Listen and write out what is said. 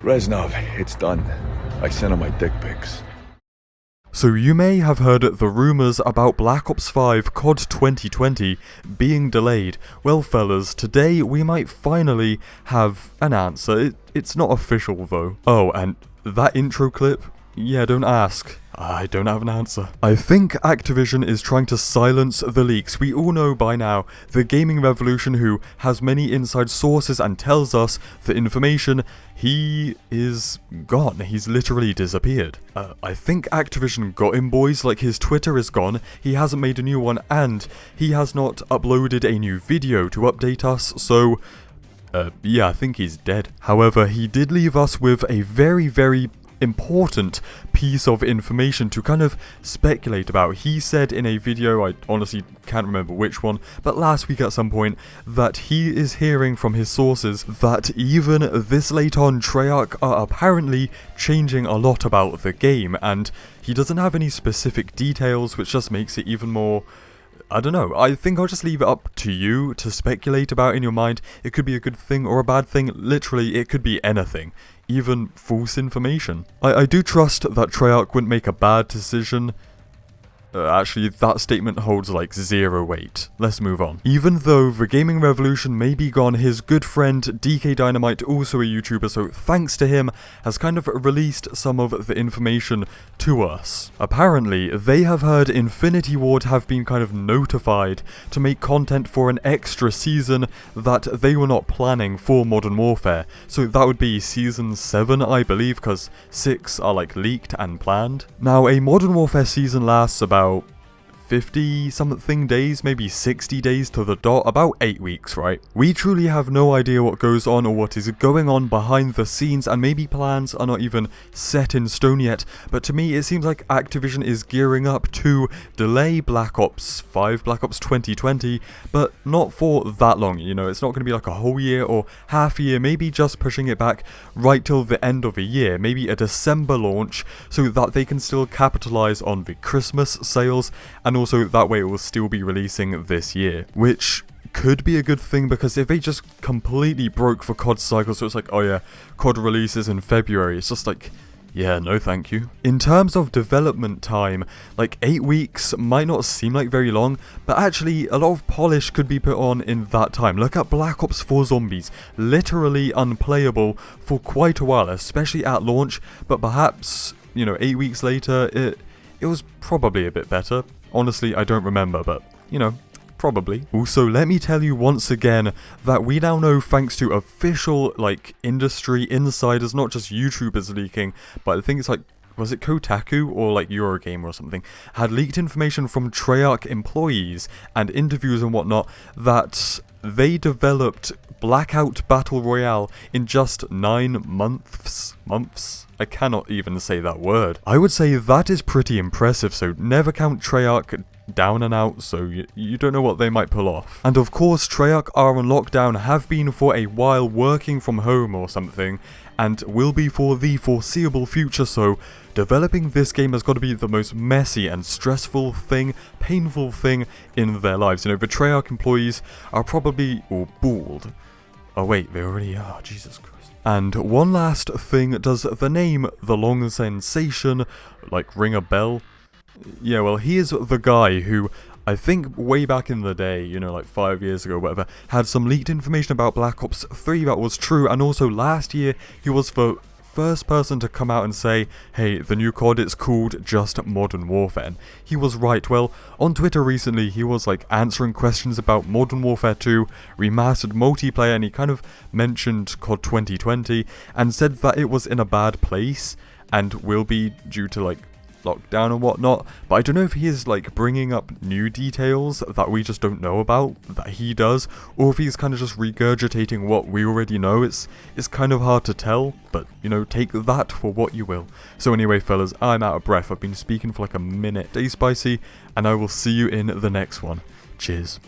Reznov, it's done. I sent him my dick pics. So you may have heard the rumours about Black Ops 5 COD 2020 being delayed. Well fellas, today we might finally have an answer. It's not official though. Oh, and that intro clip? Yeah, don't ask. I don't have an answer. I think Activision is trying to silence the leaks. We all know by now the gaming revolution who has many inside sources and tells us the information. He is gone. He's literally disappeared. I think Activision got him, boys. Like, his Twitter is gone, he hasn't made a new one, and he has not uploaded a new video to update us, so yeah, I think he's dead. However, he did leave us with a very, very important piece of information to kind of speculate about. He said in a video, I honestly can't remember which one, but last week at some point, that he is hearing from his sources that even this late on, Treyarch are apparently changing a lot about the game, and he doesn't have any specific details, which just makes it even more, I don't know. I think I'll just leave it up to you to speculate about in your mind. It could be a good thing or a bad thing. Literally, it could be anything. Even false information. I do trust that Treyarch wouldn't make a bad decision. Actually, that statement holds like zero weight. Let's move on. Even though the gaming revolution may be gone, his good friend DK Dynamite, also a YouTuber, so thanks to him, has kind of released some of the information to us. Apparently, they have heard Infinity Ward have been kind of notified to make content for an extra season that they were not planning for Modern Warfare. So that would be season 7, I believe, because 6 are like leaked and planned. Now, a Modern Warfare season lasts about 50 something days, maybe 60 days to the dot, about 8 weeks, right? We truly have no idea what goes on or what is going on behind the scenes, and maybe plans are not even set in stone yet, but to me it seems like Activision is gearing up to delay Black Ops 5, Black Ops 2020, but not for that long, you know. It's not going to be like a whole year or half a year, maybe just pushing it back right till the end of a year, maybe a December launch, so that they can still capitalize on the Christmas sales, and also that way it will still be releasing this year, which could be a good thing, because if they just completely broke the COD cycle, so it's like, oh yeah, COD releases in February, it's just like, yeah, no thank you. In terms of development time, like 8 weeks might not seem like very long, but actually a lot of polish could be put on in that time. Look at Black Ops 4 Zombies, literally unplayable for quite a while, especially at launch, but perhaps, you know, 8 weeks later, it was probably a bit better. Honestly, I don't remember, but, you know, probably. Also, let me tell you once again that we now know, thanks to official, like, industry insiders, not just YouTubers leaking, but I think it's like, was it Kotaku or like Eurogamer or something, had leaked information from Treyarch employees and interviews and whatnot that they developed Blackout Battle Royale in just 9 months? I cannot even say that word. I would say that is pretty impressive, so never count Treyarch down and out, so you don't know what they might pull off. And of course, Treyarch are on lockdown, have been for a while working from home or something, and will be for the foreseeable future, so developing this game has got to be the most messy and stressful thing, painful thing in their lives. You know, the Treyarch employees are probably all bald. Oh wait, they already are, Jesus Christ. And one last thing, does the name The Long Sensation like ring a bell? Yeah, well, he is the guy who, I think way back in the day, you know, like 5 years ago, whatever, had some leaked information about Black Ops 3 that was true, and also last year he was the first person to come out and say, hey, the new COD is called just Modern Warfare. And he was right. Well, on Twitter recently, he was like answering questions about Modern Warfare 2 Remastered Multiplayer, and he kind of mentioned COD 2020 and said that it was in a bad place and will be due to like lockdown and whatnot, but I don't know if he is like bringing up new details that we just don't know about, that he does, or if he's kind of just regurgitating what we already know. It's kind of hard to tell, but you know, take that for what you will. So anyway fellas, I'm out of breath, I've been speaking for like a minute. Stay spicy, and I will see you in the next one. Cheers.